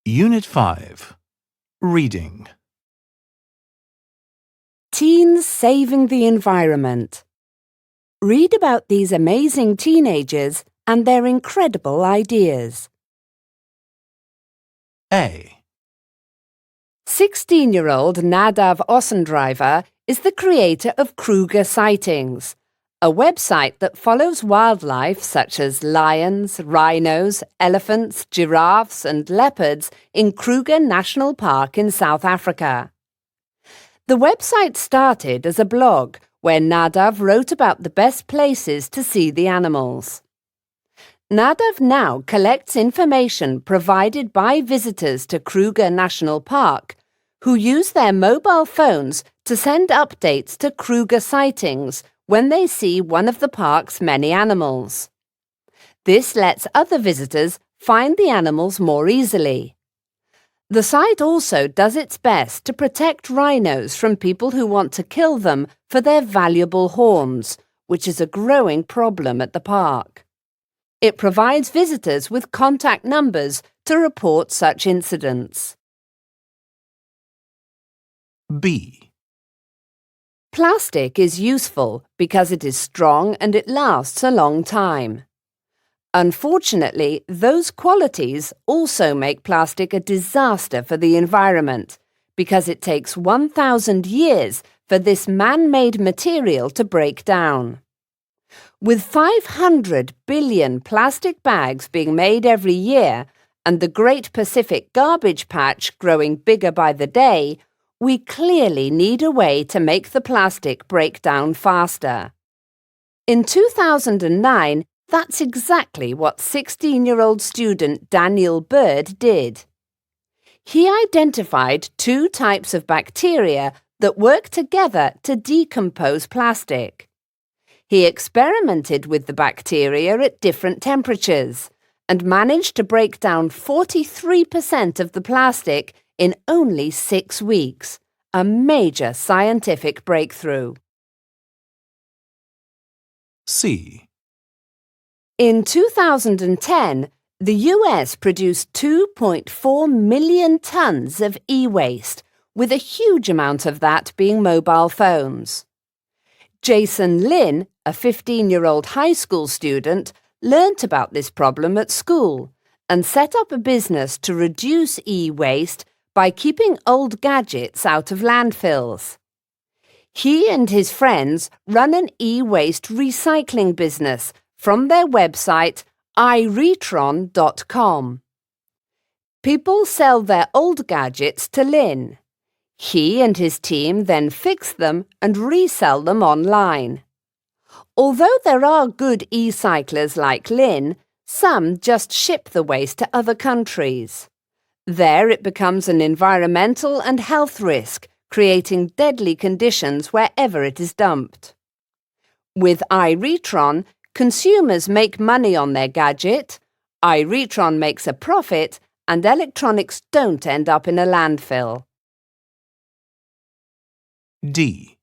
Unit 5. Reading. Teens Saving the Environment. Read about these amazing teenagers and their incredible ideas. A. 16-year-old Nadav Ossendriver is the creator of Kruger Sightings, a website that follows wildlife such as lions, rhinos, elephants, giraffes and leopards in Kruger National Park in South Africa. The website started as a blog where Nadav wrote about the best places to see the animals. Nadav now collects information provided by visitors to Kruger National Park who use their mobile phones to send updates to Kruger Sightings when they see one of the park's many animals. This lets other visitors find the animals more easily. The site also does its best to protect rhinos from people who want to kill them for their valuable horns, which is a growing problem at the park. It provides visitors with contact numbers to report such incidents. B. Plastic is useful because it is strong and it lasts a long time. Unfortunately, those qualities also make plastic a disaster for the environment because it takes 1,000 years for this man-made material to break down. With 500 billion plastic bags being made every year and the Great Pacific Garbage Patch growing bigger by the day, we clearly need a way to make the plastic break down faster. In 2009, that's exactly what 16-year-old student Daniel Bird did. He identified 2 types of bacteria that work together to decompose plastic. He experimented with the bacteria at different temperatures and managed to break down 43% of the plastic in only 6 weeks, a major scientific breakthrough. C. In 2010, the US produced 2.4 million tons of e-waste, with a huge amount of that being mobile phones. Jason Lin, a 15-year-old high school student, learnt about this problem at school and set up a business to reduce e-waste by keeping old gadgets out of landfills. He and his friends run an e-waste recycling business from their website iRetron.com. People sell their old gadgets to Lin. He and his team then fix them and resell them online. Although there are good e-cyclers like Lin, some just ship the waste to other countries. There it becomes an environmental and health risk, creating deadly conditions wherever it is dumped. With iRetron, consumers make money on their gadget, iRetron makes a profit, and electronics don't end up in a landfill. D.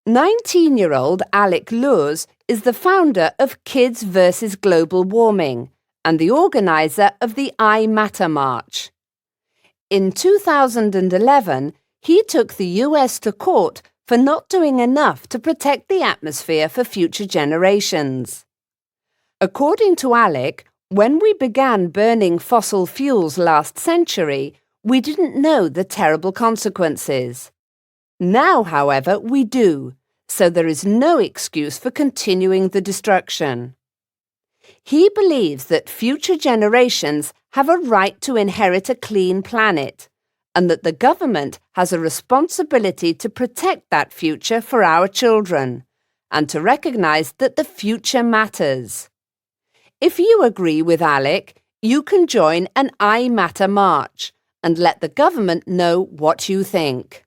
19-year-old Alec Lures is the founder of Kids vs. Global Warming and the organizer of the I Matter March. In 2011, he took the US to court for not doing enough to protect the atmosphere for future generations. According to Alec, when we began burning fossil fuels last century, we didn't know the terrible consequences. Now, however, we do, so there is no excuse for continuing the destruction. He believes that future generations have a right to inherit a clean planet, and that the government has a responsibility to protect that future for our children, and to recognize that the future matters. If you agree with Alec, you can join an I Matter March and let the government know what you think.